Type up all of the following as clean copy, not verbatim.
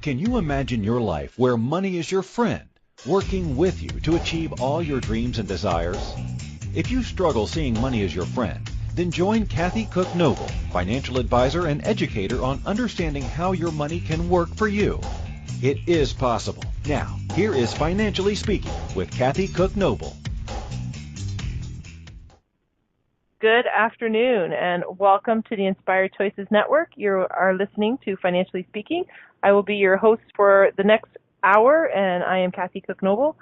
Can you imagine your life where money is your friend, working with you to achieve all your dreams and desires? If you struggle seeing money as your friend, then join Kathy Cook Noble, financial advisor and educator on understanding how your money can work for you. It is possible. Now, here is Financially Speaking with Kathy Cook Noble. Good afternoon and welcome to the Inspired Choices Network. You are listening to Financially Speaking. I will be your host for the next hour, and I am Kathy Cook Noble.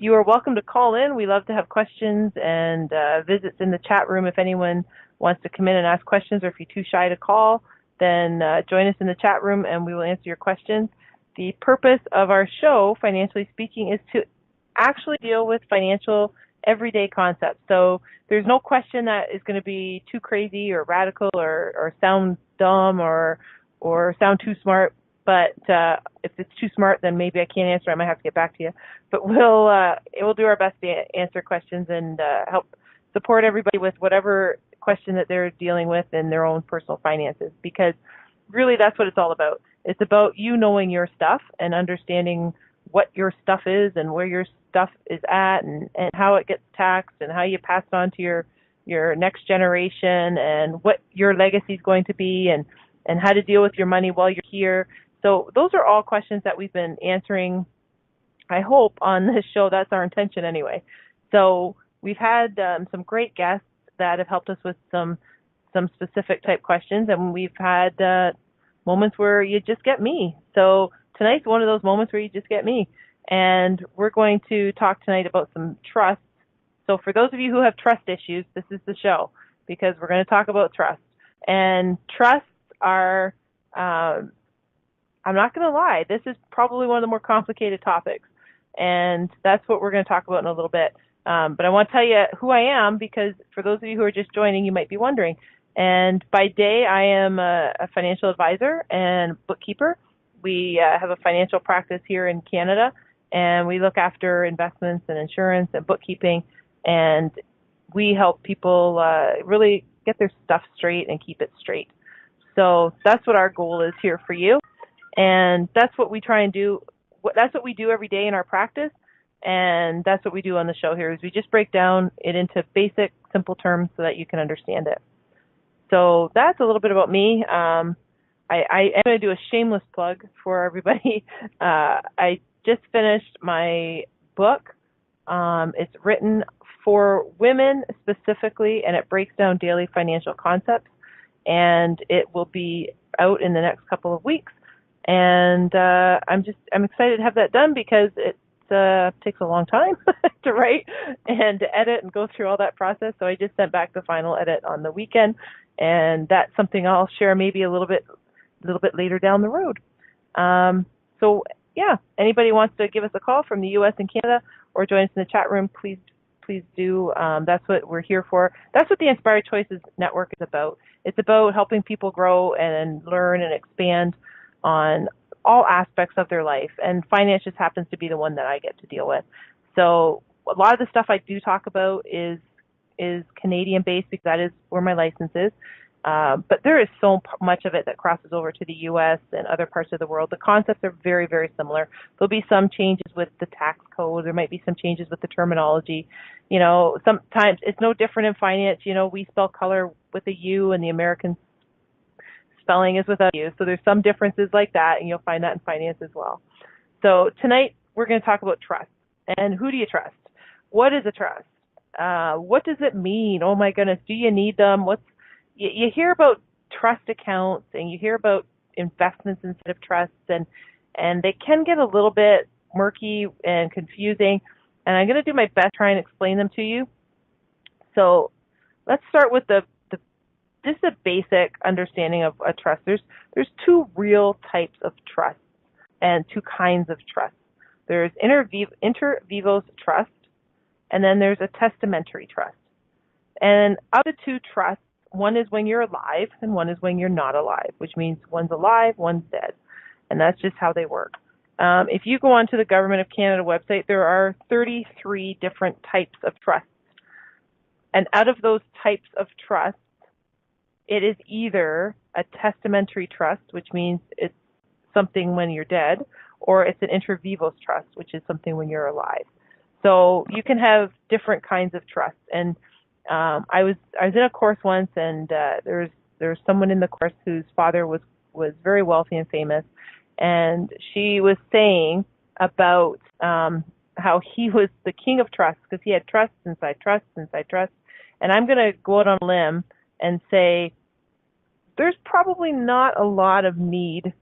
You are welcome to call in. We love to have questions and visits in the chat room. If anyone wants to come in and ask questions, or if you're too shy to call, then join us in the chat room and we will answer your questions. The purpose of our show, Financially Speaking, is to actually deal with financial everyday concepts. So there's no question that is going to be too crazy or radical or sound dumb or sound too smart. But if it's too smart, then maybe I can't answer. I might have to get back to you. But we'll do our best to answer questions and help support everybody with whatever question that they're dealing with in their own personal finances, because really that's what it's all about. It's about you knowing your stuff and understanding what your stuff is and where your stuff is at and how it gets taxed and how you pass it on to your next generation and what your legacy is going to be and how to deal with your money while you're here. So those are all questions that we've been answering, I hope, on this show. That's our intention anyway. So we've had some great guests that have helped us with some specific type questions, and we've had moments where you just get me. So tonight's one of those moments where you just get me. And we're going to talk tonight about some trusts. So for those of you who have trust issues, this is the show, because we're going to talk about trust. And trusts are, I'm not going to lie, this is probably one of the more complicated topics. And that's what we're going to talk about in a little bit. But I want to tell you who I am, because for those of you who are just joining, you might be wondering. And by day, I am a financial advisor and bookkeeper. We have a financial practice here in Canada, and we look after investments and insurance and bookkeeping, and we help people really get their stuff straight and keep it straight. So that's what our goal is here for you, and that's what we try and do. That's what we do every day in our practice, and that's what we do on the show here, is we just break down it into basic, simple terms so that you can understand it. So that's a little bit about me. I am going to do a shameless plug for everybody. I just finished my book. It's written for women specifically, and it breaks down daily financial concepts. And it will be out in the next couple of weeks. And I'm excited to have that done, because it takes a long time to write and to edit and go through all that process. So I just sent back the final edit on the weekend, and that's something I'll share maybe a little bit later down the road. So yeah, anybody wants to give us a call from the U.S. and Canada or join us in the chat room, please do. That's what we're here for. That's what the Inspired Choices Network is about. It's about helping people grow and learn and expand on all aspects of their life, and finance just happens to be the one that I get to deal with. So a lot of the stuff I do talk about is Canadian based, because that is where my license is. But there is so much of it that crosses over to the U.S. and other parts of the world. The concepts are very, very similar. There'll be some changes with the tax code. There might be some changes with the terminology. You know, sometimes it's no different in finance. You know, we spell color with a U, and the American spelling is with a U. So there's some differences like that, and you'll find that in finance as well. So tonight we're going to talk about trust. And who do you trust? What is a trust? What does it mean? Oh my goodness, do you need them? You hear about trust accounts, and you hear about investments instead of trusts, and they can get a little bit murky and confusing, and I'm going to do my best to try and explain them to you. So let's start with just a basic understanding of a trust. There's two real types of trusts and two kinds of trusts. There's inter vivos trust, and then there's a testamentary trust. And of the two trusts, one is when you're alive and one is when you're not alive, which means one's alive, one's dead. And that's just how they work. If you go onto the Government of Canada website, there are 33 different types of trusts. And out of those types of trusts, it is either a testamentary trust, which means it's something when you're dead, or it's an inter vivos trust, which is something when you're alive. So you can have different kinds of trusts. And I was in a course once, and there's someone in the course whose father was very wealthy and famous, and she was saying about how he was the king of trusts because he had trusts inside trusts inside trusts. And I'm going to go out on a limb and say there's probably not a lot of need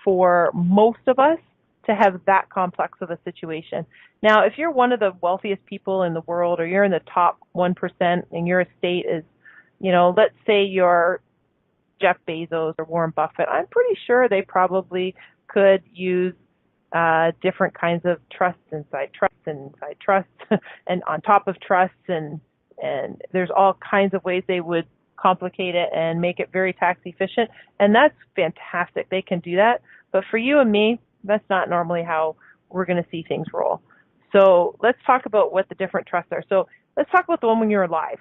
for most of us to have that complex of a situation. Now, if you're one of the wealthiest people in the world, or you're in the top 1% and your estate is, let's say you're Jeff Bezos or Warren Buffett, I'm pretty sure they probably could use different kinds of trusts inside trusts and inside trusts and on top of trusts, and there's all kinds of ways they would complicate it and make it very tax efficient, and that's fantastic. They can do that. But for you and me, that's not normally how we're going to see things roll. So let's talk about what the different trusts are. So let's talk about the one when you're alive,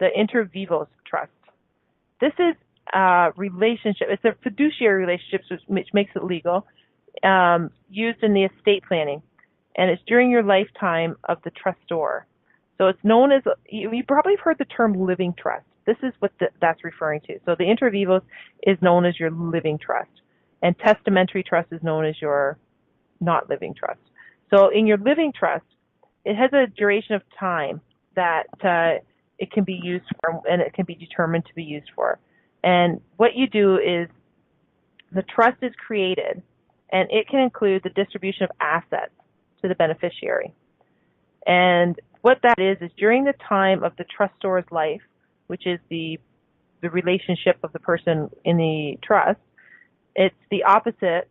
the inter vivos trust. This is a relationship. It's a fiduciary relationship, which makes it legal, used in the estate planning, and it's during your lifetime of the trustor. So it's known as, you probably have heard the term living trust. This is what that's referring to. So the inter vivos is known as your living trust, and testamentary trust is known as your not living trust. So in your living trust, it has a duration of time that it can be used for, and it can be determined to be used for. And what you do is the trust is created, and it can include the distribution of assets to the beneficiary. And what that is during the time of the trustor's life, which is the relationship of the person in the trust, it's the opposite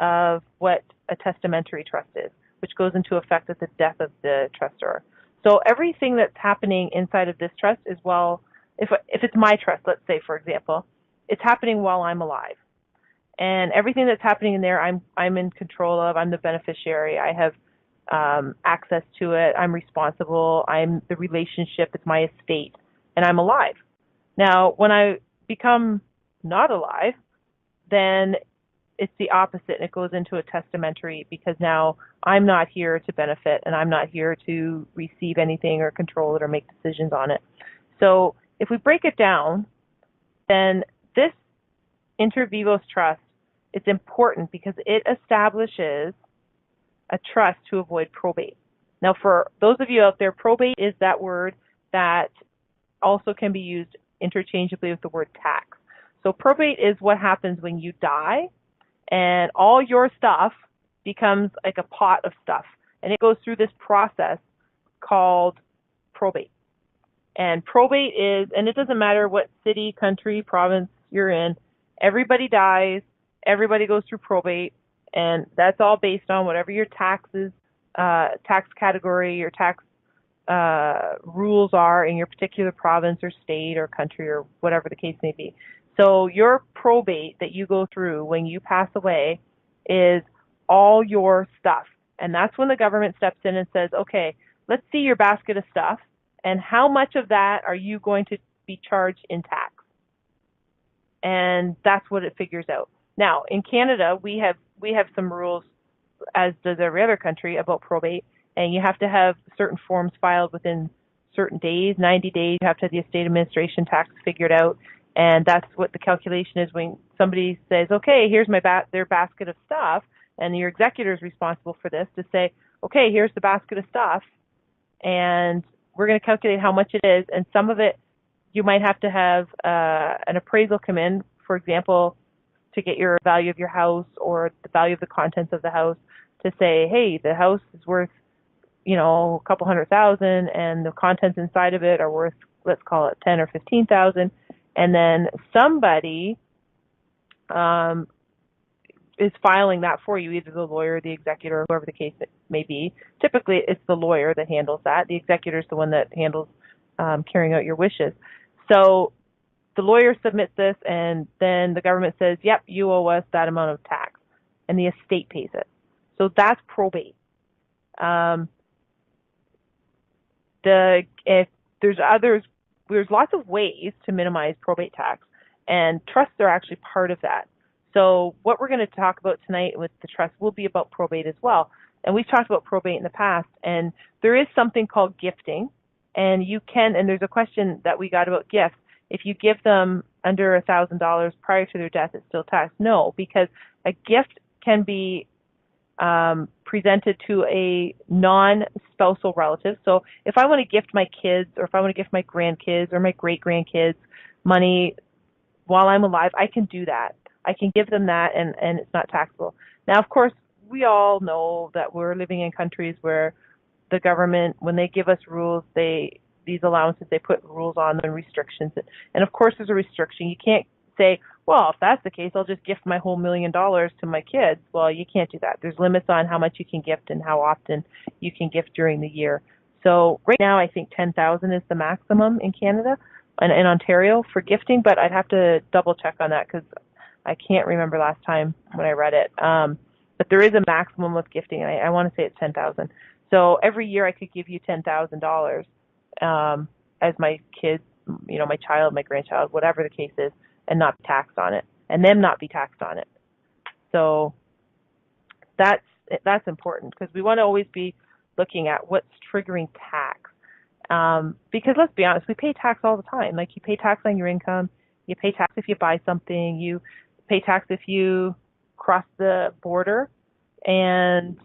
of what a testamentary trust is, which goes into effect at the death of the trustor. So everything that's happening inside of this trust is, well, if it's my trust, let's say, for example, it's happening while I'm alive. And everything that's happening in there, I'm in control of. I'm the beneficiary. I have access to it. I'm responsible. I'm the relationship. It's my estate. And I'm alive. Now, when I become not alive, then it's the opposite, and it goes into a testamentary, because now I'm not here to benefit, and I'm not here to receive anything or control it or make decisions on it. So if we break it down, then this inter vivos trust, it's important because it establishes a trust to avoid probate. Now, for those of you out there, probate is that word that also can be used interchangeably with the word tax. So probate is what happens when you die and all your stuff becomes like a pot of stuff. And it goes through this process called probate. And probate is, and it doesn't matter what city, country, province you're in, everybody dies, everybody goes through probate, and that's all based on whatever your taxes, tax category, your tax rules are in your particular province or state or country or whatever the case may be. So your probate that you go through when you pass away is all your stuff. And that's when the government steps in and says, okay, let's see your basket of stuff, and how much of that are you going to be charged in tax? And that's what it figures out. Now, in Canada, we have some rules, as does every other country, about probate, and you have to have certain forms filed within certain days, 90 days. You have to have the estate administration tax figured out, and that's what the calculation is when somebody says, okay, here's their basket of stuff, and your executor is responsible for this, to say, okay, here's the basket of stuff, and we're going to calculate how much it is, and some of it you might have to have an appraisal come in, for example, to get your value of your house or the value of the contents of the house, to say, hey, the house is worth, a couple $100,000, and the contents inside of it are worth, let's call it 10 or 15,000, and then somebody is filing that for you, either the lawyer, the executor, or whoever the case may be. Typically, it's the lawyer that handles that. The executor is the one that handles carrying out your wishes. So the lawyer submits this, and then the government says, yep, you owe us that amount of tax, and the estate pays it. So that's probate. If there's lots of ways to minimize probate tax, and trusts are actually part of that. So what we're going to talk about tonight with the trust will be about probate as well. And we've talked about probate in the past, and there is something called gifting. And there's a question that we got about gifts. If you give them under $1,000 prior to their death, it's still taxed. No, because a gift can be presented to a non-spousal relative. So if I want to gift my kids, or if I want to gift my grandkids or my great-grandkids money while I'm alive, I can do that. I can give them that, and it's not taxable. Now, of course, we all know that we're living in countries where the government, when they give us rules, these allowances, they put rules on them and restrictions. And of course, there's a restriction. You can't say, well, if that's the case, I'll just gift my whole $1 million to my kids. Well, you can't do that. There's limits on how much you can gift and how often you can gift during the year. So right now, I think $10,000 is the maximum in Canada and in Ontario for gifting, but I'd have to double check on that because I can't remember last time when I read it. But there is a maximum of gifting, and I want to say it's $10,000. So every year I could give you $10,000 as my kids, my child, my grandchild, whatever the case is, and not be taxed on it, and them not be taxed on it. So that's important because we want to always be looking at what's triggering tax. Because let's be honest, we pay tax all the time. Like you pay tax on your income, you pay tax if you buy something, you pay tax if you cross the border and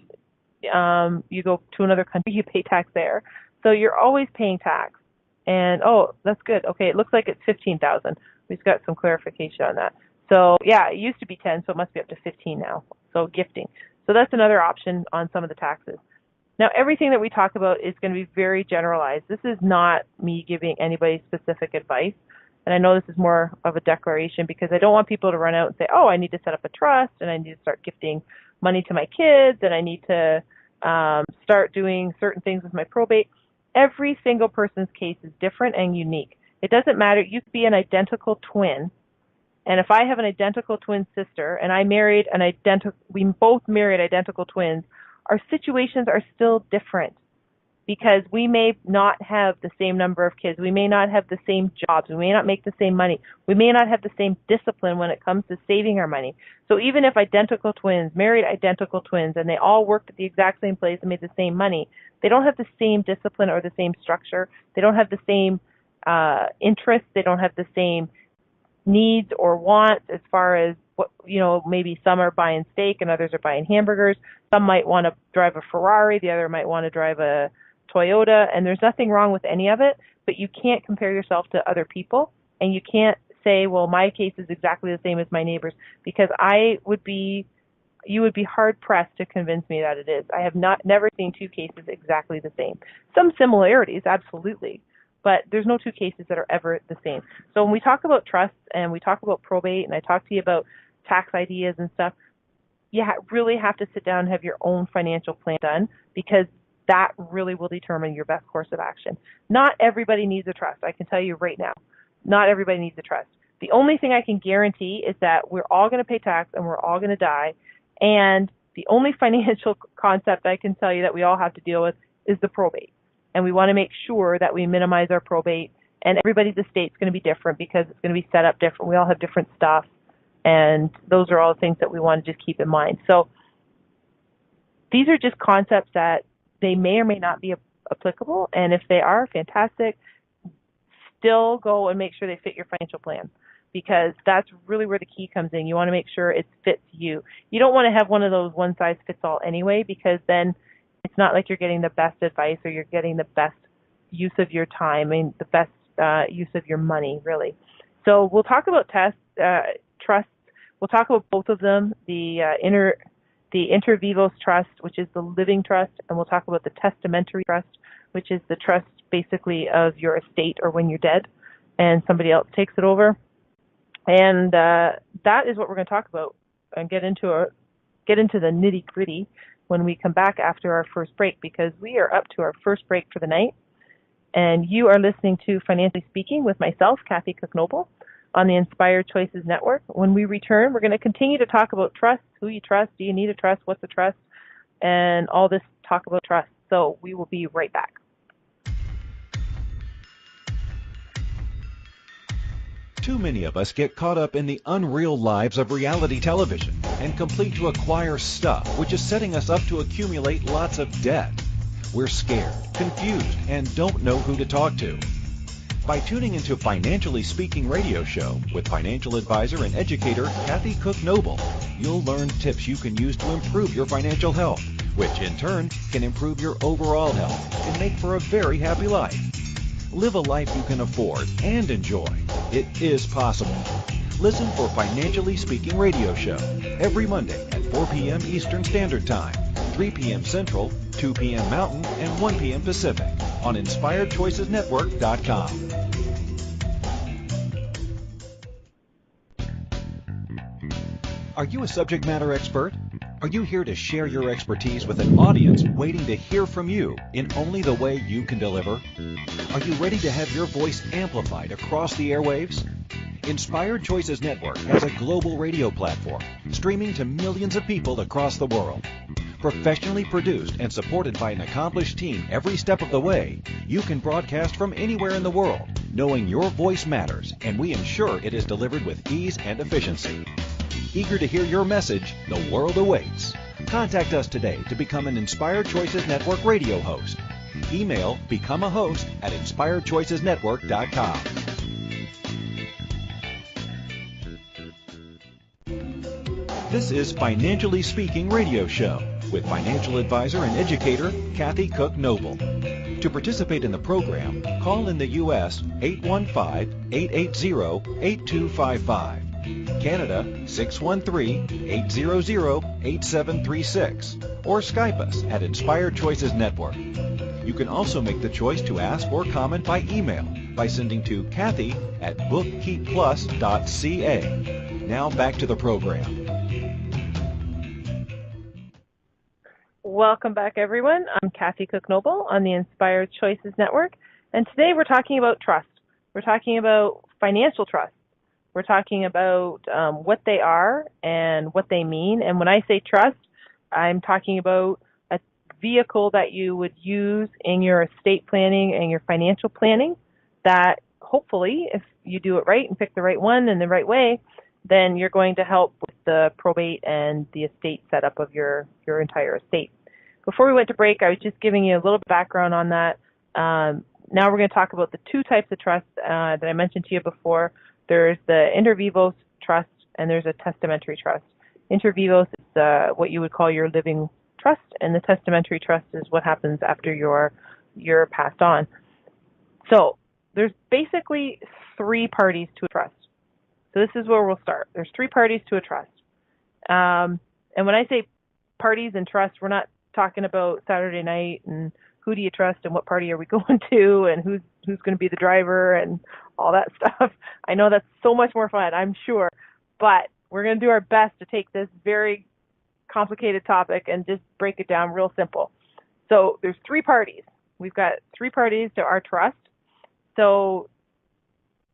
you go to another country, you pay tax there. So you're always paying tax. And oh, that's good. Okay, it looks like it's 15,000. We've got some clarification on that. So yeah, it used to be 10, so it must be up to 15 now. So gifting. So that's another option on some of the taxes. Now, everything that we talk about is going to be very generalized. This is not me giving anybody specific advice. And I know this is more of a declaration because I don't want people to run out and say, oh, I need to set up a trust and I need to start gifting money to my kids and I need to start doing certain things with my probate. Every single person's case is different and unique. It doesn't matter. You could be an identical twin. And if I have an identical twin sister and we both married identical twins, our situations are still different because we may not have the same number of kids. We may not have the same jobs. We may not make the same money. We may not have the same discipline when it comes to saving our money. So even if identical twins married identical twins and they all worked at the exact same place and made the same money, they don't have the same discipline or the same structure. They don't have the same interests. They don't have the same needs or wants as far as what, maybe some are buying steak and others are buying hamburgers. Some might want to drive a Ferrari. The other might want to drive a Toyota. And there's nothing wrong with any of it, but you can't compare yourself to other people. And you can't say, well, my case is exactly the same as my neighbor's because you would be hard pressed to convince me that it is. I have never seen two cases exactly the same. Some similarities, absolutely. But there's no two cases that are ever the same. So when we talk about trusts and we talk about probate and I talk to you about tax ideas and stuff, you really have to sit down and have your own financial plan done because that really will determine your best course of action. Not everybody needs a trust. I can tell you right now, not everybody needs a trust. The only thing I can guarantee is that we're all going to pay tax and we're all going to die. And the only financial concept I can tell you that we all have to deal with is the probate. And we want to make sure that we minimize our probate. And everybody's estate's going to be different because it's going to be set up different. We all have different stuff. And those are all the things that we want to just keep in mind. So these are just concepts that they may or may not be applicable. And if they are, fantastic. Still go and make sure they fit your financial plan because that's really where the key comes in. You want to make sure it fits you. You don't want to have one of those one-size-fits-all anyway because then it's not like you're getting the best advice or you're getting the best use of your time and the best use of your money, really. So we'll talk about trusts. We'll talk about both of them, the inter vivos trust, which is the living trust, and we'll talk about the testamentary trust, which is the trust basically of your estate or when you're dead and somebody else takes it over. And that is what we're going to talk about and get into the nitty-gritty when we come back after our first break because we are up to our first break for the night. And you are listening to Financially Speaking with myself, Kathy Cook-Noble, on the Inspired Choices Network. When we return, we're going to continue to talk about trust, who you trust, do you need a trust, what's a trust, and all this talk about trust. So we will be right back. Too many of us get caught up in the unreal lives of reality television and complete to acquire stuff, which is setting us up to accumulate lots of debt. We're scared, confused, and don't know who to talk to. By tuning into Financially Speaking radio show with financial advisor and educator Kathy Cook Noble, you'll learn tips you can use to improve your financial health, which in turn can improve your overall health and make for a very happy life. Live a life you can afford and enjoy. It is possible. Listen for Financially Speaking radio show every Monday at 4 p.m. Eastern Standard Time, 3 p.m. Central, 2 p.m. Mountain, and 1 p.m. Pacific on InspiredChoicesNetwork.com. Are you a subject matter expert? Are you here to share your expertise with an audience waiting to hear from you in only the way you can deliver? Are you ready to have your voice amplified across the airwaves? Inspired Choices Network has a global radio platform streaming to millions of people across the world. Professionally produced and supported by an accomplished team every step of the way, you can broadcast from anywhere in the world, knowing your voice matters, and we ensure it is delivered with ease and efficiency. Eager to hear your message, the world awaits. Contact us today to become an Inspired Choices Network radio host. Email becomeahost@inspiredchoicesnetwork.com. This is Financially Speaking radio show with financial advisor and educator Kathy Cook Noble. To participate in the program, call in the U.S. 815-880-8255. Canada 613-800-8736, or Skype us at Inspired Choices Network. You can also make the choice to ask or comment by email by sending to Kathy at bookkeepplus.ca. Now back to the program. Welcome back, everyone. I'm Kathy Cook Noble on the Inspired Choices Network, and today we're talking about trust. We're talking about financial trust. We're talking about what they are and what they mean. And when I say trust, I'm talking about a vehicle that you would use in your estate planning and your financial planning that hopefully, if you do it right and pick the right one in the right way, then you're going to help with the probate and the estate setup of your entire estate. Before we went to break, I was just giving you a little background on that. Now we're going to talk about the two types of trust that I mentioned to you before. There's the inter vivos trust and there's a testamentary trust. Inter vivos is what you would call your living trust, and the testamentary trust is what happens after you're passed on. So there's basically three parties to a trust. So this is where we'll start. There's three parties to a trust. And when I say parties and trust, we're not talking about Saturday night and who do you trust and what party are we going to and who's going to be the driver and all that stuff. I know that's so much more fun, I'm sure, but we're going to do our best to take this very complicated topic and just break it down real simple. So there's three parties. We've got three parties to our trust. So,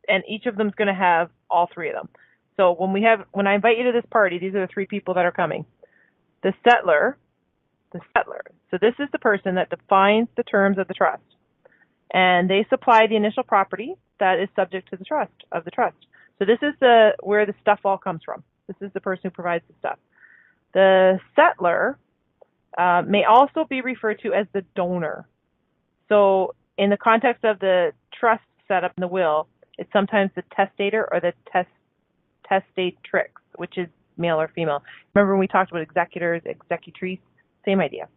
and each of them is going to have all three of them. So when I invite you to this party, these are the three people that are coming. The settler. So this is the person that defines the terms of the trust. And they supply the initial property that is subject to the trust. So this is where the stuff all comes from. This is the person who provides the stuff. The settler may also be referred to as the donor. So in the context of the trust setup in the will, it's sometimes the testator or the testatrix, which is male or female. Remember when we talked about executors, executrice? Same idea.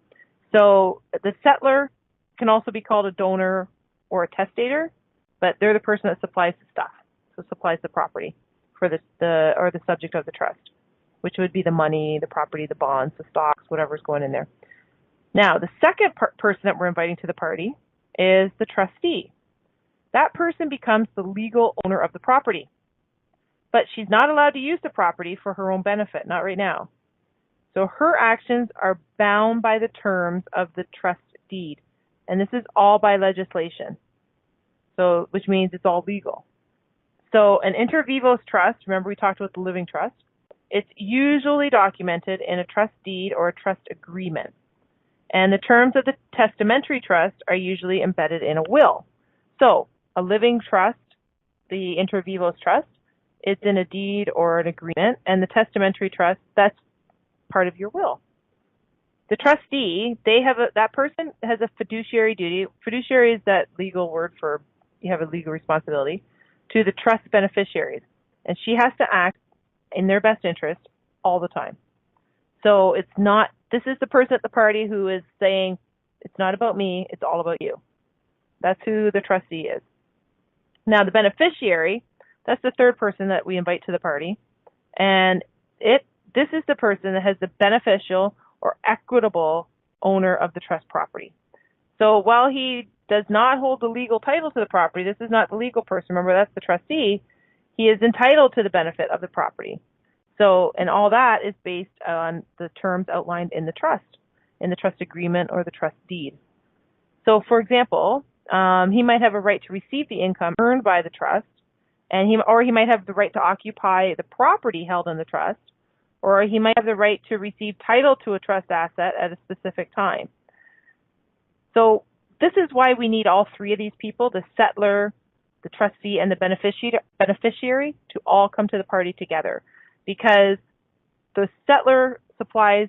So the settler can also be called a donor or a testator, but they're the person that supplies the stuff, so supplies the property for the subject of the trust, which would be the money, the property, the bonds, the stocks, whatever's going in there. Now, the second person that we're inviting to the party is the trustee. That person becomes the legal owner of the property, but she's not allowed to use the property for her own benefit, not right now. So her actions are bound by the terms of the trust deed. And this is all by legislation. So, which means it's all legal. So an inter vivos trust, remember we talked about the living trust, it's usually documented in a trust deed or a trust agreement. And the terms of the testamentary trust are usually embedded in a will. So a living trust, the inter vivos trust, it's in a deed or an agreement, and the testamentary trust, that's part of your will. The trustee, that person has a fiduciary duty. Fiduciary is that legal word for you have a legal responsibility to the trust beneficiaries, and she has to act in their best interest all the time. So this is the person at the party who is saying, it's not about me, it's all about you. That's who the trustee is. Now, the beneficiary, that's the third person that we invite to the party, and this is the person that has the beneficial or equitable owner of the trust property. So while he does not hold the legal title to the property, this is not the legal person, remember that's the trustee, he is entitled to the benefit of the property. So, and all that is based on the terms outlined in the trust agreement or the trust deed. So, for example, he might have a right to receive the income earned by the trust, and he might have the right to occupy the property held in the trust, or he might have the right to receive title to a trust asset at a specific time. So this is why we need all three of these people, the settlor, the trustee, and the beneficiary, to all come to the party together. Because the settlor supplies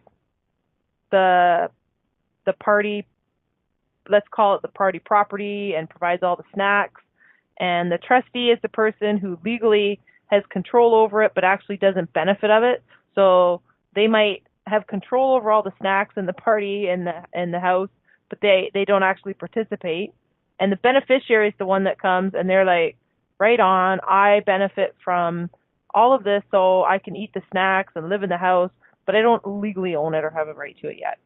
the party, let's call it the party property, and provides all the snacks. And the trustee is the person who legally has control over it but actually doesn't benefit of it. So they might have control over all the snacks in the party and the house, but they don't actually participate. And the beneficiary is the one that comes and they're like, right on, I benefit from all of this so I can eat the snacks and live in the house, but I don't legally own it or have a right to it yet.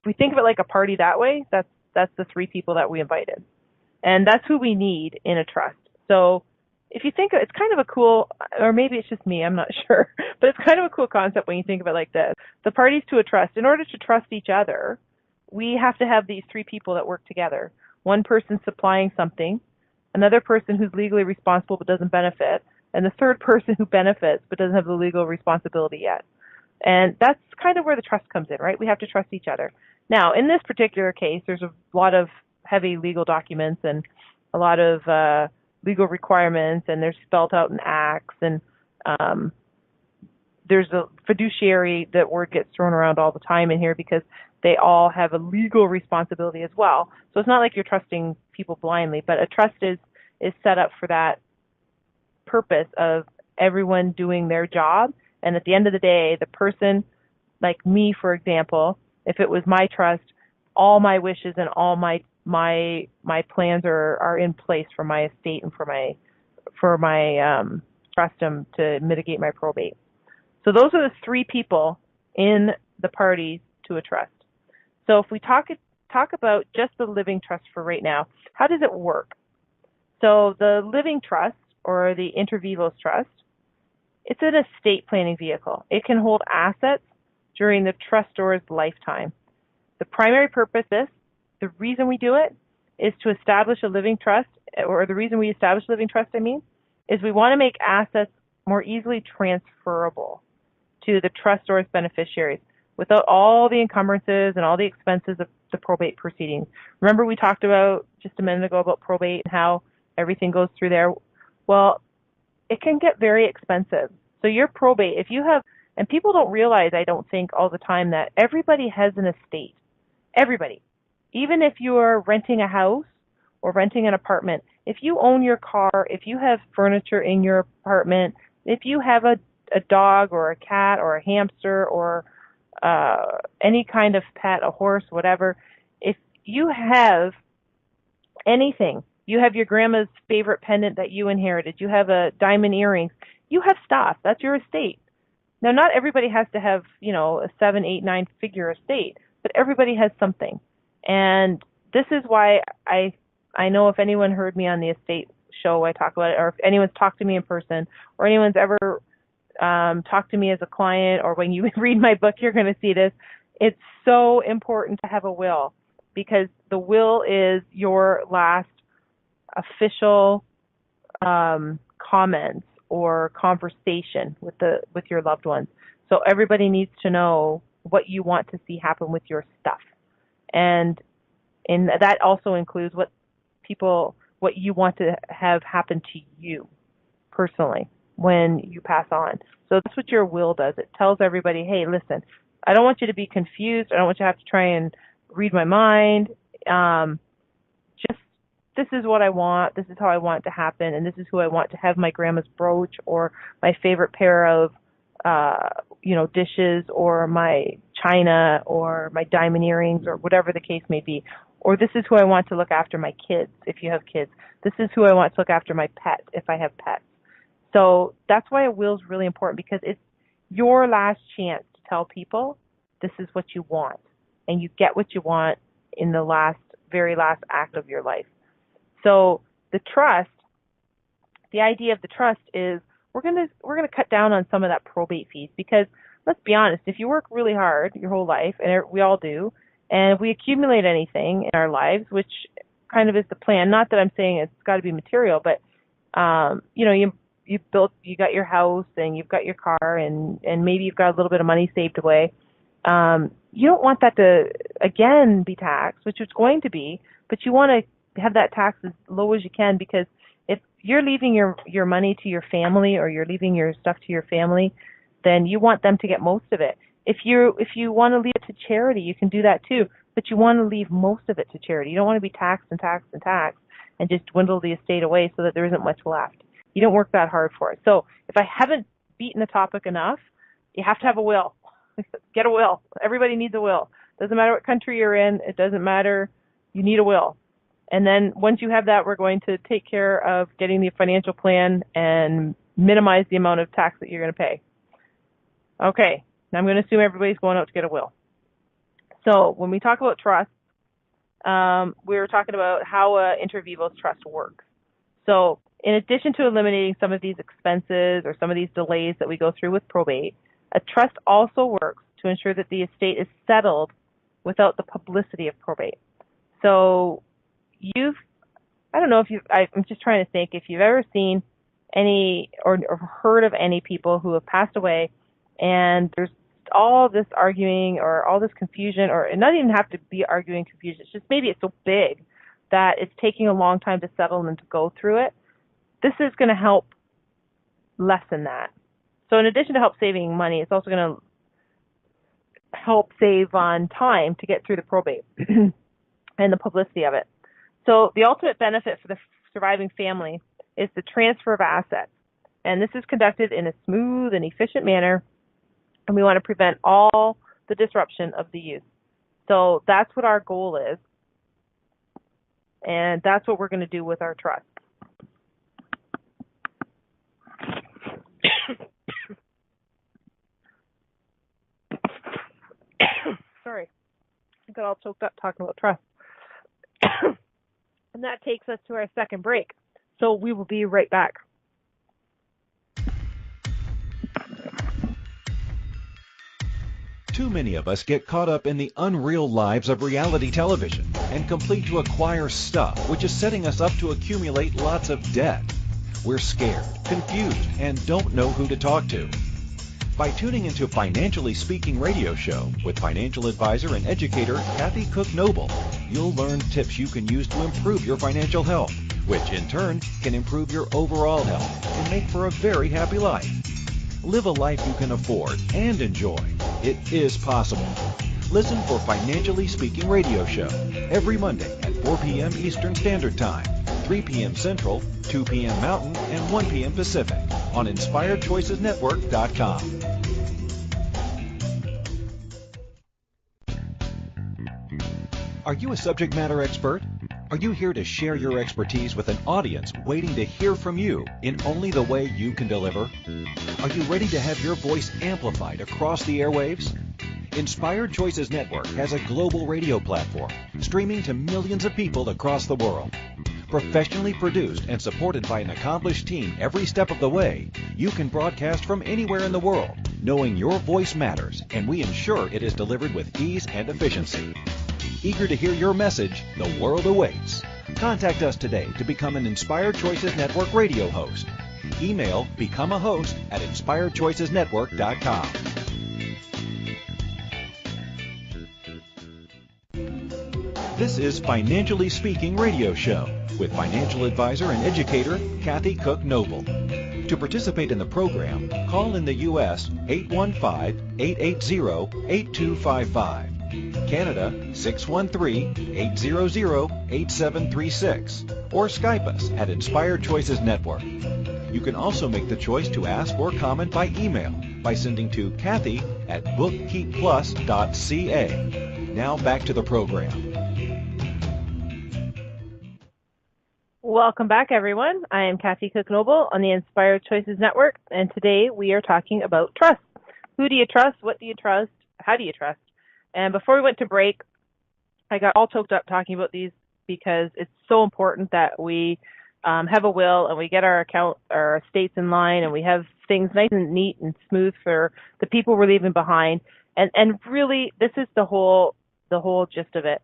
If we think of it like a party that way, that's the three people that we invited. And that's who we need in a trust. So if you think it's kind of a cool, or maybe it's just me, I'm not sure, but it's kind of a cool concept when you think of it like this. The parties to a trust, in order to trust each other, we have to have these three people that work together. One person supplying something, another person who's legally responsible but doesn't benefit, and the third person who benefits but doesn't have the legal responsibility yet. And that's kind of where the trust comes in, right? We have to trust each other. Now, in this particular case, there's a lot of heavy legal documents and a lot of legal requirements, and they're spelled out in acts, and there's a fiduciary, that word gets thrown around all the time in here because they all have a legal responsibility as well. So it's not like you're trusting people blindly, but a trust is set up for that purpose of everyone doing their job. And at the end of the day, the person, like me, for example, if it was my trust, all my wishes and all my plans are in place for my estate and for my trust to mitigate my probate. So those are the three people in the parties to a trust. So if we talk about just the living trust for right now, how does it work? So the living trust, or the inter vivos trust, it's an estate planning vehicle. It can hold assets during the trustor's lifetime. The primary purpose is, the reason we do it, is to establish a living trust, or the reason we establish a living trust, is we want to make assets more easily transferable to the trustor's beneficiaries without all the encumbrances and all the expenses of the probate proceedings. Remember we talked about just a minute ago about probate and how everything goes through there? Well, it can get very expensive. So your probate, if you have, and people don't realize, I don't think all the time, that everybody has an estate. Everybody. Even if you are renting a house or renting an apartment, if you own your car, if you have furniture in your apartment, if you have a dog or a cat or a hamster or any kind of pet, a horse, whatever, if you have anything, you have your grandma's favorite pendant that you inherited, you have a diamond earrings, you have stuff. That's your estate. Now, not everybody has to have, a 7, 8, 9 figure estate, but everybody has something. And this is why I know if anyone heard me on the estate show, I talk about it, or if anyone's talked to me in person, or anyone's ever talked to me as a client, or when you read my book, you're going to see this. It's so important to have a will, because the will is your last official comments or conversation with your loved ones. So everybody needs to know what you want to see happen with your stuff. And that also includes what you want to have happen to you personally. when you pass on. So that's what your will does. It tells everybody, hey, listen, I don't want you to be confused. I don't want you to have to try and read my mind. Just this is what I want. This is how I want it to happen, and this is who I want to have my grandma's brooch or my favorite pair of dishes or my china or my diamond earrings or whatever the case may be. Or this is who I want to look after my kids if you have kids. This is who I want to look after my pet if I have pets. So that's why a will is really important, because it's your last chance to tell people this is what you want. And you get what you want in the very last act of your life. So the trust, the idea of the trust is we're gonna cut down on some of that probate fees, because let's be honest, if you work really hard your whole life, and we all do, and if we accumulate anything in our lives, which kind of is the plan, not that I'm saying it's got to be material, but you got your house and you've got your car and maybe you've got a little bit of money saved away. You don't want that to again be taxed, which it's going to be, but you want to have that tax as low as you can, because if you're leaving your money to your family or you're leaving your stuff to your family, then you want them to get most of it. If you want to leave it to charity, you can do that too, but you want to leave most of it to charity. You don't want to be taxed and taxed and taxed and just dwindle the estate away so that there isn't much left. You don't work that hard for it. So if I haven't beaten the topic enough, you have to have a will. Get a will. Everybody needs a will. Doesn't matter what country you're in. It doesn't matter. You need a will. And then once you have that, we're going to take care of getting the financial plan and minimize the amount of tax that you're going to pay. Okay. Now I'm going to assume everybody's going out to get a will. So when we talk about trust, we were talking about how an inter vivos trust works. So in addition to eliminating some of these expenses or some of these delays that we go through with probate, a trust also works to ensure that the estate is settled without the publicity of probate. So I'm just trying to think if you've ever seen any or heard of any people who have passed away and there's all this arguing or all this confusion, or it doesn't even have to be arguing confusion. It's just maybe it's so big that it's taking a long time to settle and to go through it. This is going to help lessen that. So in addition to help saving money, it's also going to help save on time to get through the probate and the publicity of it. So the ultimate benefit for the surviving family is the transfer of assets. And this is conducted in a smooth and efficient manner, and we want to prevent all the disruption of the use. So that's what our goal is, and that's what we're going to do with our trust. Sorry, I got all choked up talking about trust. And that takes us to our second break. So we will be right back. Too many of us get caught up in the unreal lives of reality television and complete to acquire stuff, which is setting us up to accumulate lots of debt. We're scared, confused, and don't know who to talk to. By tuning into Financially Speaking radio show with financial advisor and educator Kathy Cook Noble, you'll learn tips you can use to improve your financial health, which in turn can improve your overall health and make for a very happy life. Live a life you can afford and enjoy. It is possible. Listen for Financially Speaking radio show every Monday at 4 p.m. Eastern Standard Time, 3 p.m. Central, 2 p.m. Mountain, and 1 p.m. Pacific on InspiredChoicesNetwork.com. Are you a subject matter expert? Are you here to share your expertise with an audience waiting to hear from you in only the way you can deliver? Are you ready to have your voice amplified across the airwaves? Inspired Choices Network has a global radio platform streaming to millions of people across the world. Professionally produced and supported by an accomplished team every step of the way, you can broadcast from anywhere in the world, knowing your voice matters, and we ensure it is delivered with ease and efficiency. Eager to hear your message, the world awaits. Contact us today to become an Inspired Choices Network radio host. Email becomeahost@inspiredchoicesnetwork.com. This is Financially Speaking radio show with financial advisor and educator Kathy Cook Noble. To participate in the program, call in the U.S. 815-880-8255. Canada 613-800-8736, or Skype us at Inspired Choices Network. You can also make the choice to ask or comment by email by sending to Kathy at bookkeepplus.ca. Now back to the program. Welcome back, everyone. I am Kathy Cook Noble on the Inspired Choices Network, and today we are talking about trust. Who do you trust? What do you trust? How do you trust? And before we went to break, I got all choked up talking about these because it's so important that we have a will and we get our estates in line and we have things nice and neat and smooth for the people we're leaving behind. And really, this is the whole gist of it.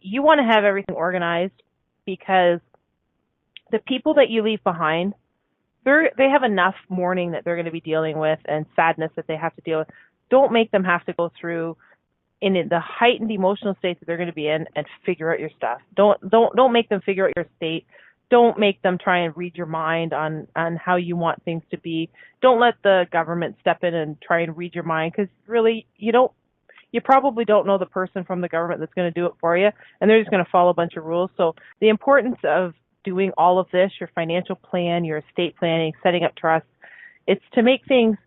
You want to have everything organized because the people that you leave behind, they have enough mourning that they're going to be dealing with and sadness that they have to deal with. Don't make them have to go through in the heightened emotional state that they're going to be in and figure out your stuff. Don't make them figure out your state. Don't make them try and read your mind on how you want things to be. Don't let the government step in and try and read your mind, because really you probably don't know the person from the government that's going to do it for you, and they're just going to follow a bunch of rules. So the importance of doing all of this, your financial plan, your estate planning, setting up trusts, it's to make things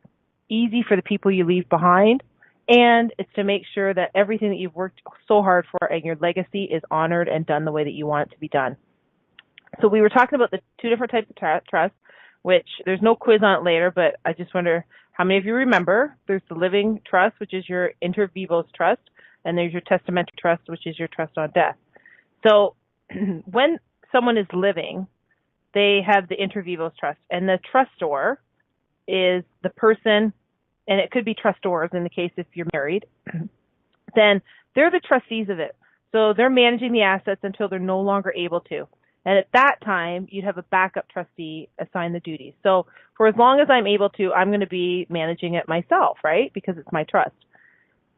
easy for the people you leave behind. And it's to make sure that everything that you've worked so hard for and your legacy is honored and done the way that you want it to be done. So we were talking about the two different types of trust, which there's no quiz on it later, but I just wonder how many of you remember. There's the living trust, which is your inter vivos trust, and there's your testamentary trust, which is your trust on death. So when someone is living, they have the inter vivos trust, and the trustor is the person, and it could be trustors in the case if you're married, then they're the trustees of it. So they're managing the assets until they're no longer able to. And at that time, you'd have a backup trustee assign the duties. So for as long as I'm able to, I'm going to be managing it myself, right? Because it's my trust.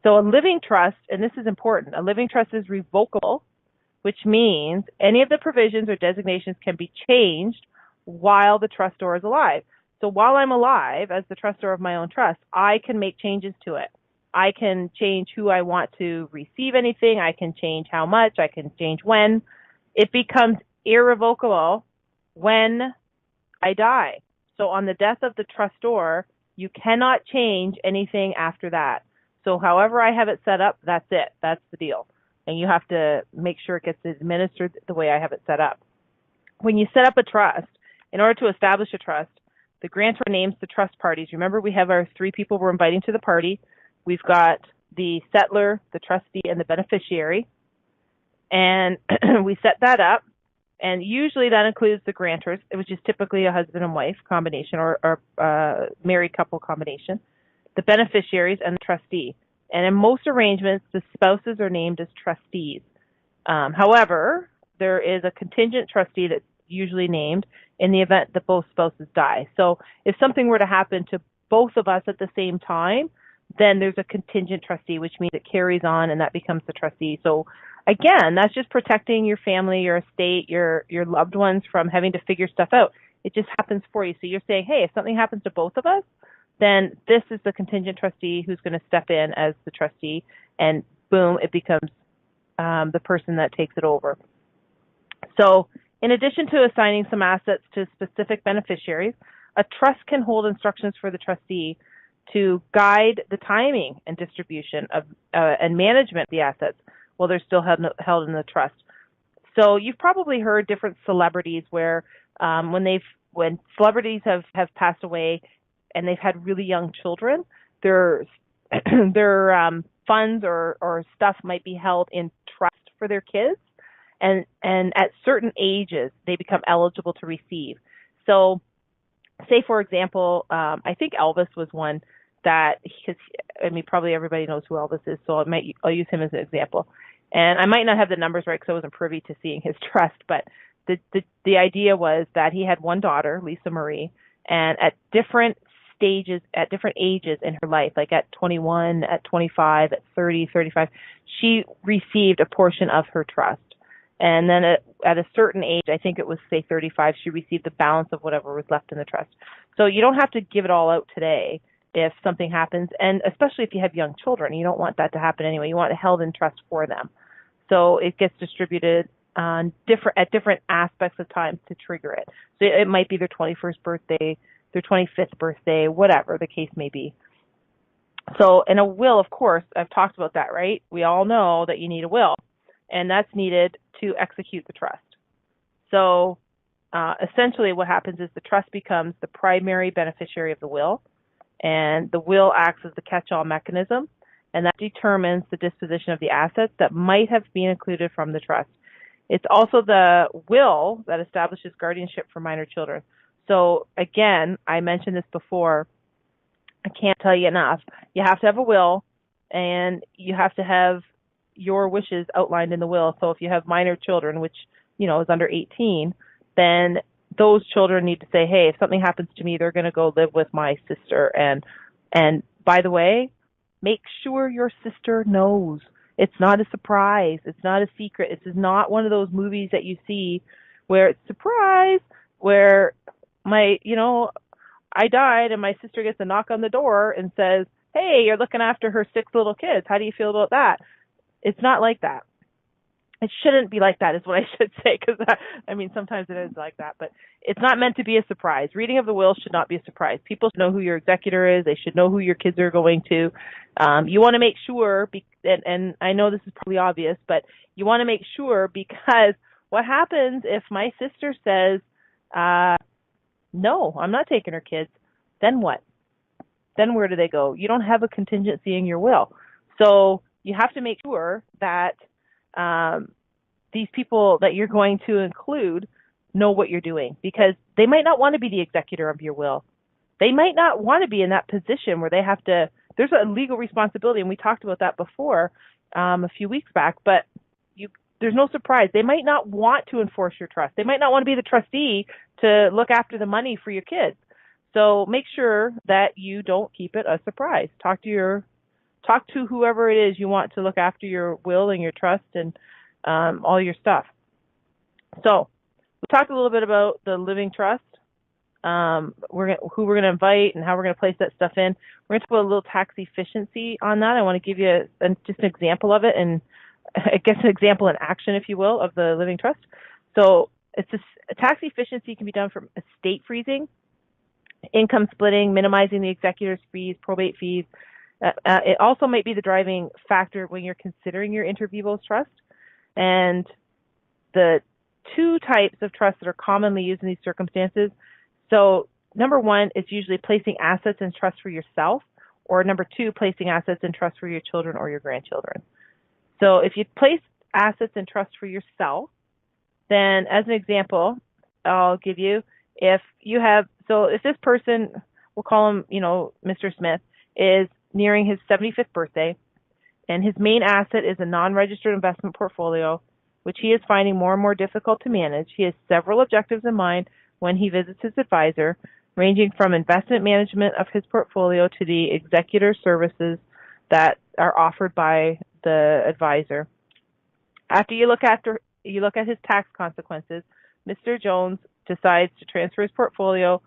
So a living trust, and this is important, a living trust is revocable, which means any of the provisions or designations can be changed while the trustor is alive. So while I'm alive as the trustor of my own trust, I can make changes to it. I can change who I want to receive anything. I can change how much. I can change when. It becomes irrevocable when I die. So on the death of the trustor, you cannot change anything after that. So however I have it set up, that's it. That's the deal. And you have to make sure it gets administered the way I have it set up. When you set up a trust, in order to establish a trust, the grantor names the trust parties. Remember, we have our three people we're inviting to the party. We've got the settlor, the trustee, and the beneficiary. And we set that up. And usually that includes the grantors, which is typically a husband and wife combination or married couple combination, the beneficiaries, and the trustee. And in most arrangements, the spouses are named as trustees. However, there is a contingent trustee that's usually named in the event that both spouses die. So if something were to happen to both of us at the same time, then there's a contingent trustee, which means it carries on and that becomes the trustee. So again, that's just protecting your family, your estate, your loved ones from having to figure stuff out. It just happens for you. So you're saying, hey, if something happens to both of us, then this is the contingent trustee who's going to step in as the trustee, and boom, it becomes the person that takes it over. So in addition to assigning some assets to specific beneficiaries, a trust can hold instructions for the trustee to guide the timing and distribution of and management of the assets while they're still held in the trust. So you've probably heard different celebrities where when celebrities have passed away and they've had really young children, their funds or stuff might be held in trust for their kids, and at certain ages they become eligible to receive. So, say for example, I think Elvis was one that probably everybody knows who Elvis is, so I'll use him as an example. And I might not have the numbers right because I wasn't privy to seeing his trust, but the idea was that he had one daughter, Lisa Marie, and at different stages, at different ages in her life, like at 21, at 25, at 30, 35, she received a portion of her trust. And then at a certain age, I think it was, say, 35, she received the balance of whatever was left in the trust. So you don't have to give it all out today if something happens, and especially if you have young children. You don't want that to happen anyway. You want it held in trust for them. So it gets distributed on at different aspects of time to trigger it. So it might be their 21st birthday, their 25th birthday, whatever the case may be. So in a will, of course, I've talked about that, right? We all know that you need a will, and that's needed to execute the trust. So essentially what happens is the trust becomes the primary beneficiary of the will, and the will acts as the catch-all mechanism, and that determines the disposition of the assets that might have been included from the trust. It's also the will that establishes guardianship for minor children. So again, I mentioned this before, I can't tell you enough. You have to have a will, and you have to have your wishes outlined in the will. So if you have minor children, which, is under 18, then those children need to say, hey, if something happens to me, they're going to go live with my sister. And by the way, make sure your sister knows. It's not a surprise. It's not a secret. This is not one of those movies that you see where it's surprise, where I died and my sister gets a knock on the door and says, hey, you're looking after her 6 little kids. How do you feel about that? It's not like that. It shouldn't be like that is what I should say, because, sometimes it is like that, but it's not meant to be a surprise. Reading of the will should not be a surprise. People should know who your executor is. They should know who your kids are going to. You want to make sure, and I know this is probably obvious, but you want to make sure, because what happens if my sister says, no, I'm not taking her kids, then what? Then where do they go? You don't have a contingency in your will. So you have to make sure that these people that you're going to include know what you're doing, because they might not want to be the executor of your will. They might not want to be in that position where they have to, there's a legal responsibility, and we talked about that before a few weeks back, but there's no surprise. They might not want to enforce your trust. They might not want to be the trustee to look after the money for your kids. So make sure that you don't keep it a surprise. Talk to whoever it is you want to look after your will and your trust and all your stuff. So we talked a little bit about the living trust, who we're going to invite and how we're going to place that stuff in. We're going to put a little tax efficiency on that. I want to give you just an example of it, and I guess an example in action, if you will, of the living trust. So a tax efficiency can be done from estate freezing, income splitting, minimizing the executor's fees, probate fees. It also might be the driving factor when you're considering your inter vivos trust. And the 2 types of trusts that are commonly used in these circumstances. So number 1 is usually placing assets in trust for yourself, or number 2, placing assets in trust for your children or your grandchildren. So if you place assets in trust for yourself, then as an example, I'll give you, if this person, we'll call him, Mr. Smith, is nearing his 75th birthday, and his main asset is a non-registered investment portfolio, which he is finding more and more difficult to manage. He has several objectives in mind when he visits his advisor, ranging from investment management of his portfolio to the executor services that are offered by the advisor. After you look at his tax consequences, Mr. Jones decides to transfer his portfolio.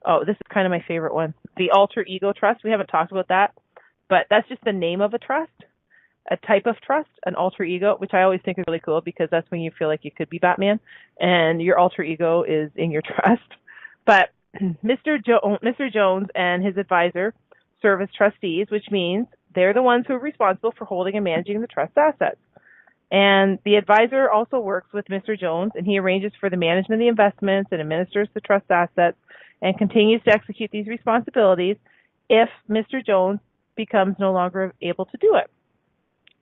Oh, this is kind of my favorite one. The alter ego trust. We haven't talked about that, but that's just the name of a trust, a type of trust, an alter ego, which I always think is really cool, because that's when you feel like you could be Batman and your alter ego is in your trust. But Mr. Jones and his advisor serve as trustees, which means they're the ones who are responsible for holding and managing the trust assets. And the advisor also works with Mr. Jones, and he arranges for the management of the investments and administers the trust assets and continues to execute these responsibilities if Mr. Jones becomes no longer able to do it.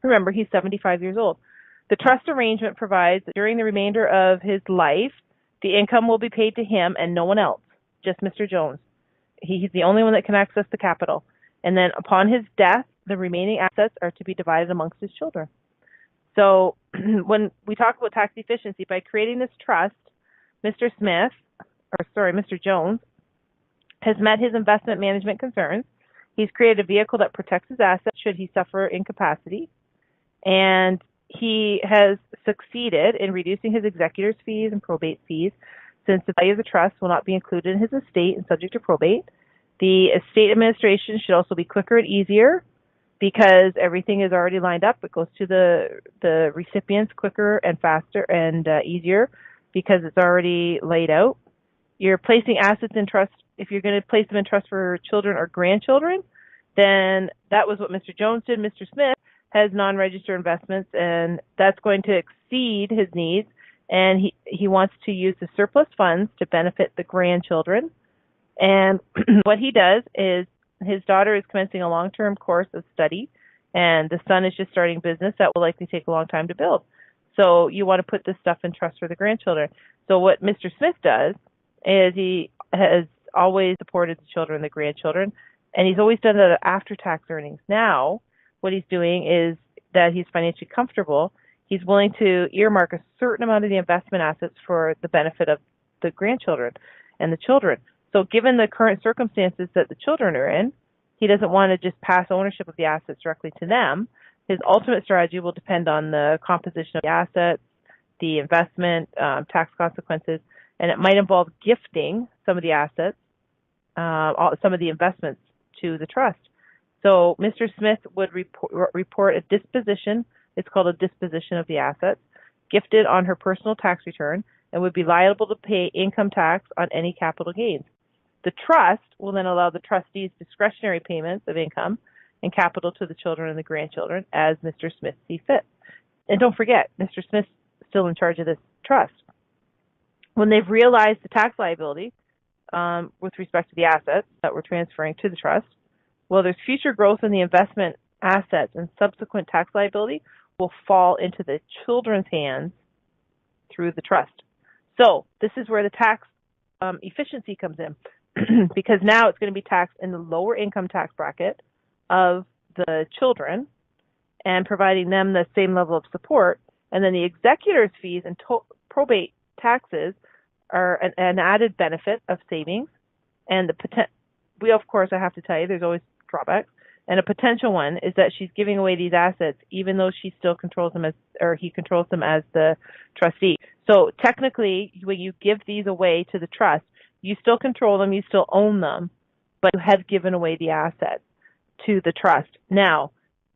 Remember, he's 75 years old. The trust arrangement provides that during the remainder of his life, the income will be paid to him and no one else, just Mr. Jones. He's the only one that can access the capital. And then upon his death, the remaining assets are to be divided amongst his children. So when we talk about tax efficiency, by creating this trust, Mr. Jones has met his investment management concerns. He's created a vehicle that protects his assets should he suffer incapacity. And he has succeeded in reducing his executor's fees and probate fees, since the value of the trust will not be included in his estate and subject to probate. The estate administration should also be quicker and easier because everything is already lined up. It goes to the recipients quicker and faster and easier because it's already laid out. You're placing assets in trust. If you're going to place them in trust for children or grandchildren, then that was what Mr. Jones did. Mr. Smith has non-registered investments, and that's going to exceed his needs, and he wants to use the surplus funds to benefit the grandchildren. And what he does is his daughter is commencing a long-term course of study, and the son is just starting business that will likely take a long time to build. So you want to put this stuff in trust for the grandchildren. So what Mr. Smith does is he has always supported the children and the grandchildren, and he's always done that after tax earnings. Now, what he's doing is that he's financially comfortable. He's willing to earmark a certain amount of the investment assets for the benefit of the grandchildren and the children. So given the current circumstances that the children are in, he doesn't want to just pass ownership of the assets directly to them. His ultimate strategy will depend on the composition of the assets, the investment, tax consequences, and it might involve gifting some of the assets, some of the investments to the trust. So Mr. Smith would report a disposition. It's called a disposition of the assets, gifted on her personal tax return, and would be liable to pay income tax on any capital gains. The trust will then allow the trustees discretionary payments of income and capital to the children and the grandchildren as Mr. Smith sees fit. And don't forget, Mr. Smith's still in charge of this trust. When they've realized the tax liability with respect to the assets that we're transferring to the trust, well, there's future growth in the investment assets, and subsequent tax liability will fall into the children's hands through the trust. So this is where the tax efficiency comes in, because now it's going to be taxed in the lower income tax bracket of the children and providing them the same level of support. And then the executor's fees and probate taxes are an added benefit of savings. And of course, I have to tell you, there's always drawbacks. And a potential one is that she's giving away these assets even though she still controls them he controls them as the trustee. So technically, when you give these away to the trust, you still control them, you still own them, but you have given away the assets to the trust. Now,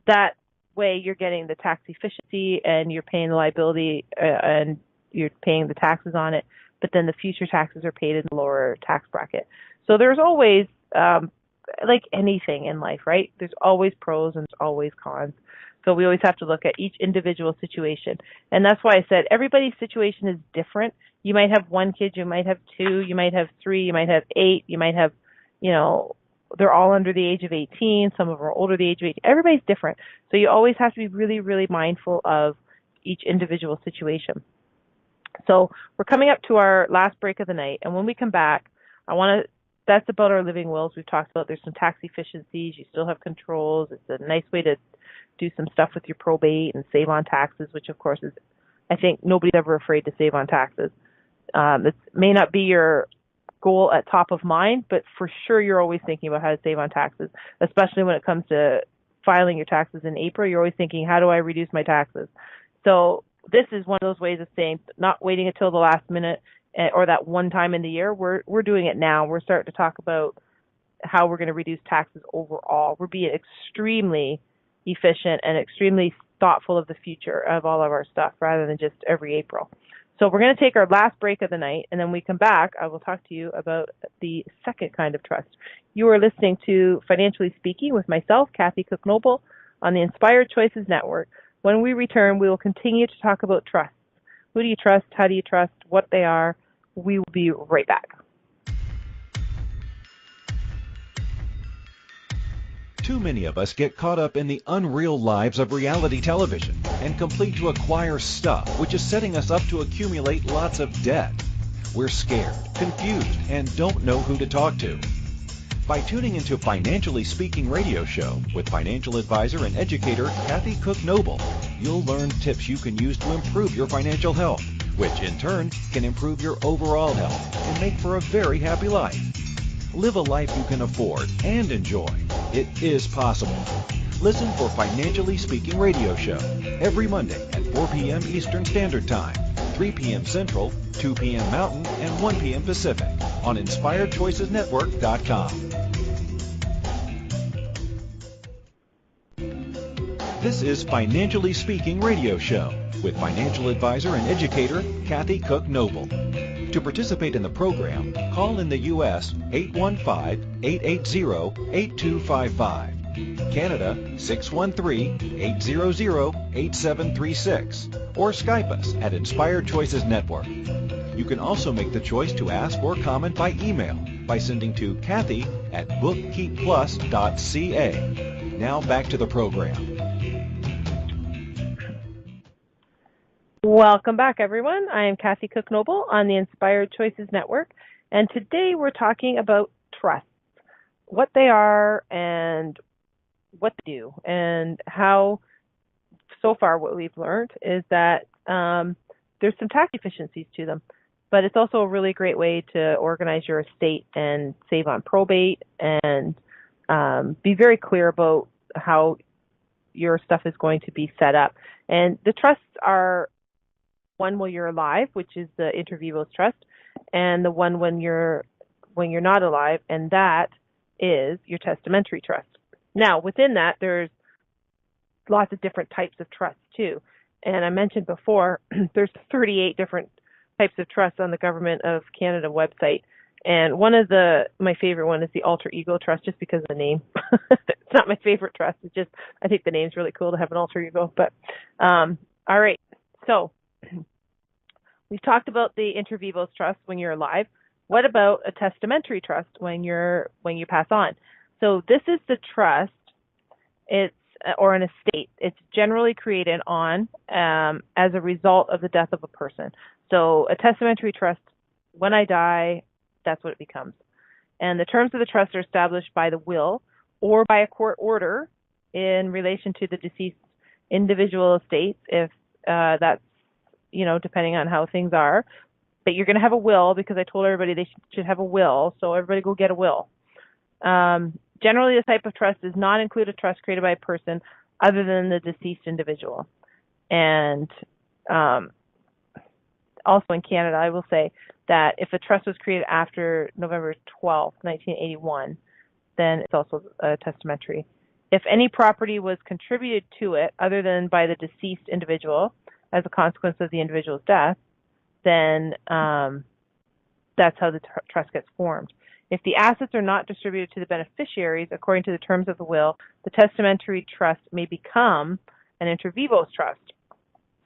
that way you're getting the tax efficiency and you're paying the liability and you're paying the taxes on it, but then the future taxes are paid in the lower tax bracket. So there's always, like anything in life, right? There's always pros and there's always cons. So we always have to look at each individual situation. And that's why I said everybody's situation is different. You might have one kid, you might have two, you might have three, you might have eight, you might have, they're all under the age of 18. Some of them are older the age of 18. Everybody's different. So you always have to be really, really mindful of each individual situation. So we're coming up to our last break of the night. And when we come back, that's about our living wills. We've talked about there's some tax efficiencies. You still have controls. It's a nice way to do some stuff with your probate and save on taxes, which of course is, I think nobody's ever afraid to save on taxes. It may not be your goal at top of mind, but for sure you're always thinking about how to save on taxes, especially when it comes to filing your taxes in April. You're always thinking, how do I reduce my taxes? So this is one of those ways of saying, not waiting until the last minute or that one time in the year. We're doing it now. We're starting to talk about how we're going to reduce taxes overall. We're being extremely efficient and extremely thoughtful of the future of all of our stuff rather than just every April. So we're going to take our last break of the night, and then we come back. I will talk to you about the second kind of trust. You are listening to Financially Speaking with myself, Kathy Cook Noble, on the Inspired Choices Network. When we return, we will continue to talk about trusts. Who do you trust? How do you trust? What they are? We will be right back. Too many of us get caught up in the unreal lives of reality television and complete to acquire stuff, which is setting us up to accumulate lots of debt. We're scared, confused, and don't know who to talk to. By tuning into Financially Speaking radio show with financial advisor and educator Kathy Cook Noble, you'll learn tips you can use to improve your financial health, which in turn can improve your overall health and make for a very happy life. Live a life you can afford and enjoy. It is possible. Listen for Financially Speaking Radio Show every Monday at 4 p.m. Eastern Standard Time, 3 p.m. Central, 2 p.m. Mountain, and 1 p.m. Pacific on InspiredChoicesNetwork.com. This is Financially Speaking Radio Show with financial advisor and educator Kathy Cook Noble. To participate in the program, call in the U.S. 815-880-8255. Canada 613-800-8736 or Skype us at Inspired Choices Network. You can also make the choice to ask or comment by email by sending to Kathy at bookkeepplus.ca. Now back to the program. Welcome back, everyone. I am Kathy Cook Noble on the Inspired Choices Network, and today we're talking about trusts, what they are and what they do, and how, so far, what we've learned is that there's some tax efficiencies to them, but it's also a really great way to organize your estate and save on probate and be very clear about how your stuff is going to be set up. And the trusts are one while you're alive, which is the inter vivos trust, and the one when you're not alive, and that is your testamentary trust. Now, within that, there's lots of different types of trusts too. And I mentioned before, there's 38 different types of trusts on the Government of Canada website. And my favorite one is the alter ego trust, just because of the name. It's not my favorite trust. It's just, I think the name's really cool to have an alter ego. But, all right. So, we've talked about the inter vivos trust when you're alive. What about a testamentary trust when you pass on? So this is the trust. Or an estate. It's generally created on as a result of the death of a person. So a testamentary trust, when I die, that's what it becomes. And the terms of the trust are established by the will or by a court order in relation to the deceased individual estate, if that's, depending on how things are. But you're going to have a will, because I told everybody they should have a will, so everybody go get a will. Generally, the type of trust does not include a trust created by a person other than the deceased individual. And also in Canada, I will say that if a trust was created after November 12, 1981, then it's also testamentary. If any property was contributed to it other than by the deceased individual as a consequence of the individual's death, then that's how the trust gets formed. If the assets are not distributed to the beneficiaries according to the terms of the will, the testamentary trust may become an inter vivos trust.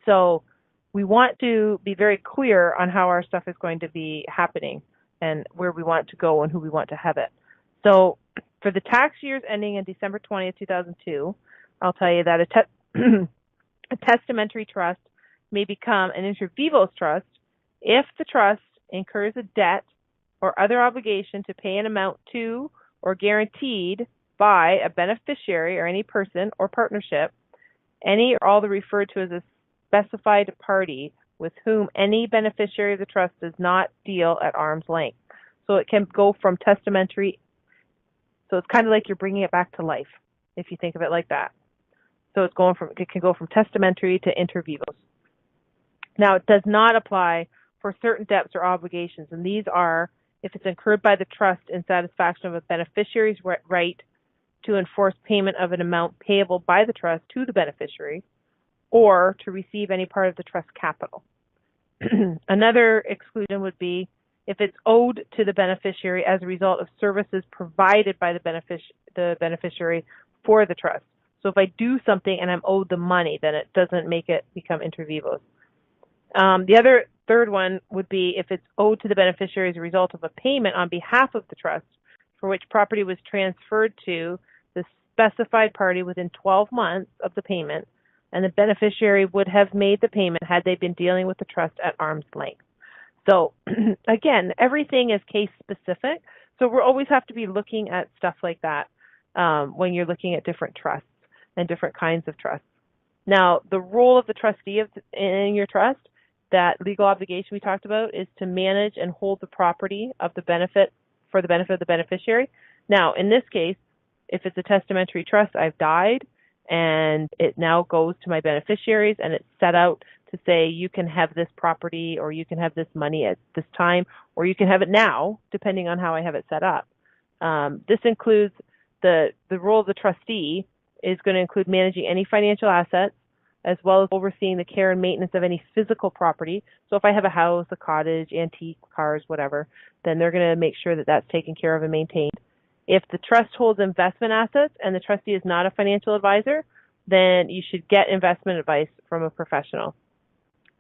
So we want to be very clear on how our stuff is going to be happening and where we want to go and who we want to have it. So for the tax years ending in December 20th, 2002, I'll tell you that a testamentary trust may become an inter vivos trust if the trust incurs a debt or other obligation to pay an amount to or guaranteed by a beneficiary or any person or partnership, any or all the referred to as a specified party with whom any beneficiary of the trust does not deal at arm's length. So it can go from testamentary, so it's kind of like you're bringing it back to life, if you think of it like that. So it can go from testamentary to inter vivos. Now, it does not apply for certain debts or obligations, and these are if it's incurred by the trust in satisfaction of a beneficiary's right to enforce payment of an amount payable by the trust to the beneficiary, or to receive any part of the trust capital. Another exclusion would be if it's owed to the beneficiary as a result of services provided by the beneficiary for the trust. So if I do something and I'm owed the money, then it doesn't make it become inter vivos. The third one would be if it's owed to the beneficiary as a result of a payment on behalf of the trust for which property was transferred to the specified party within 12 months of the payment, and the beneficiary would have made the payment had they been dealing with the trust at arm's length. So, again, everything is case specific, so we'll always have to be looking at stuff like that when you're looking at different trusts and different kinds of trusts. Now, the role of the trustee in your trust, that legal obligation we talked about, is to manage and hold the property of the benefit of the beneficiary. Now, in this case, if it's a testamentary trust, I've died, and it now goes to my beneficiaries, and it's set out to say you can have this property or you can have this money at this time, or you can have it now, depending on how I have it set up. This includes the role of the trustee is going to include managing any financial assets, as well as overseeing the care and maintenance of any physical property. So if I have a house, a cottage, antique, cars, whatever, then they're going to make sure that that's taken care of and maintained. If the trust holds investment assets and the trustee is not a financial advisor, then you should get investment advice from a professional,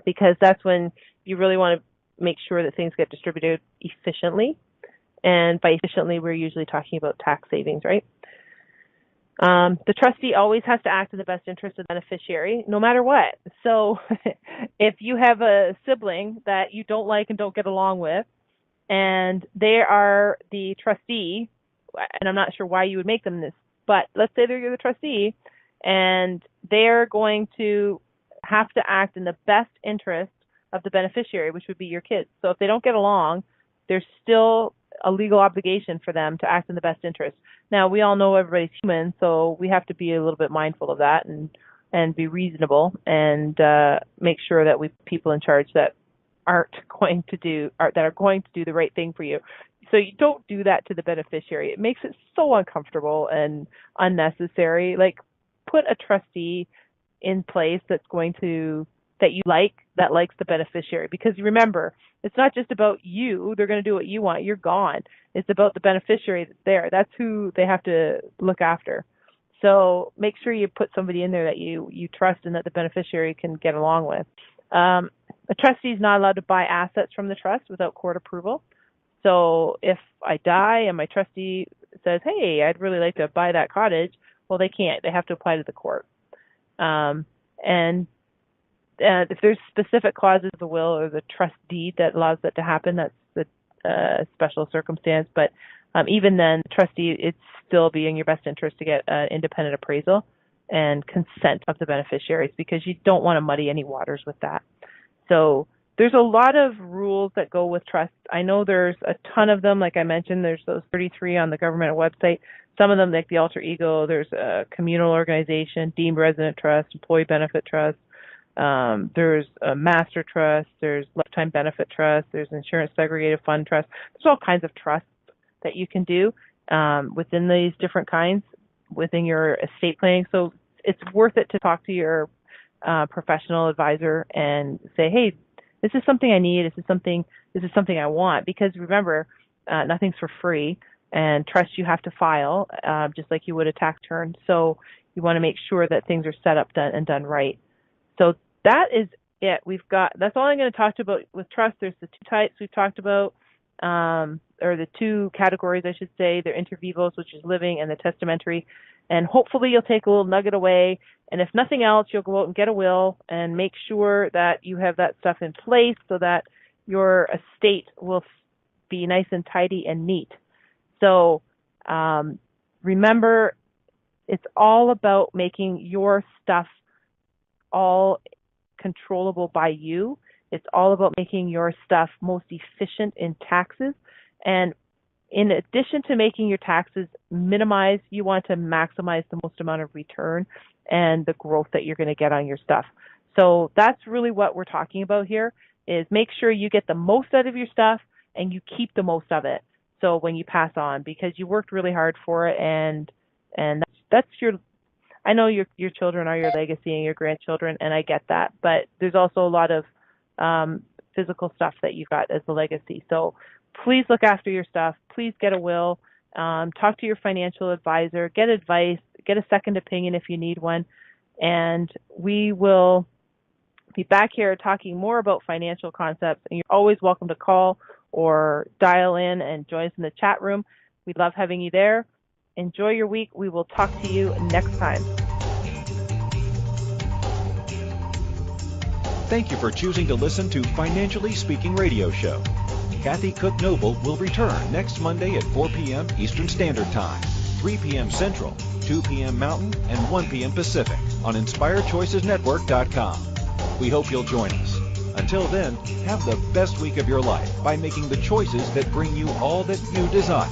because that's when you really want to make sure that things get distributed efficiently. And by efficiently, we're usually talking about tax savings, right? The trustee always has to act in the best interest of the beneficiary, no matter what. So if you have a sibling that you don't like and don't get along with, and they are the trustee, and I'm not sure why you would make them this, but let's say you're the trustee, and they're going to have to act in the best interest of the beneficiary, which would be your kids. So if they don't get along, there's still a legal obligation for them to act in the best interest. Now, we all know everybody's human, so we have to be a little bit mindful of that and be reasonable and make sure that we people in charge that are going to do the right thing for you. So you don't do that to the beneficiary. It makes it so uncomfortable and unnecessary. Like, put a trustee in place that likes the beneficiary, because remember, it's not just about you. They're going to do what you want. You're gone. It's about the beneficiary that's there. That's who they have to look after. So make sure you put somebody in there that you trust and that the beneficiary can get along with. A trustee is not allowed to buy assets from the trust without court approval. So if I die and my trustee says, hey, I'd really like to buy that cottage, well, they can't. They have to apply to the court. And if there's specific clauses of the will or the trust deed that allows that to happen, that's the special circumstance. But even then, trustee, it's still be in your best interest to get an independent appraisal and consent of the beneficiaries, because you don't want to muddy any waters with that. So there's a lot of rules that go with trusts. I know there's a ton of them. Like I mentioned, there's those 33 on the government website. Some of them, like the alter ego, there's a communal organization, deemed resident trust, employee benefit trust. There's a master trust. There's lifetime benefit trust. There's insurance segregated fund trust. There's all kinds of trusts that you can do within these different kinds within your estate planning. So it's worth it to talk to your professional advisor and say, hey, this is something I need. This is something I want. Because remember, nothing's for free, and trust you have to file just like you would a tax return. So you want to make sure that things are set up and done right. So that is it. That's all I'm going to talk about with trust. There's the two types we've talked about, or the two categories, I should say. They're inter vivos, which is living, and the testamentary. And hopefully you'll take a little nugget away. And if nothing else, you'll go out and get a will and make sure that you have that stuff in place so that your estate will be nice and tidy and neat. So remember, it's all about making your stuff all controllable by you. It's all about making your stuff most efficient in taxes. And in addition to making your taxes minimize, you want to maximize the most amount of return and the growth that you're going to get on your stuff. So that's really what we're talking about here, is make sure you get the most out of your stuff and you keep the most of it. So when you pass on, because you worked really hard for it, and that's your, I know your children are your legacy and your grandchildren, and I get that, but there's also a lot of physical stuff that you've got as the legacy. So please look after your stuff. Please get a will. Talk to your financial advisor. Get advice. Get a second opinion if you need one. And we will be back here talking more about financial concepts. And you're always welcome to call or dial in and join us in the chat room. We'd love having you there. Enjoy your week. We will talk to you next time. Thank you for choosing to listen to Financially Speaking Radio Show. Kathy Cook Noble will return next Monday at 4 p.m. Eastern Standard Time, 3 p.m. Central, 2 p.m. Mountain, and 1 p.m. Pacific on InspiredChoicesNetwork.com. We hope you'll join us. Until then, have the best week of your life by making the choices that bring you all that you desire.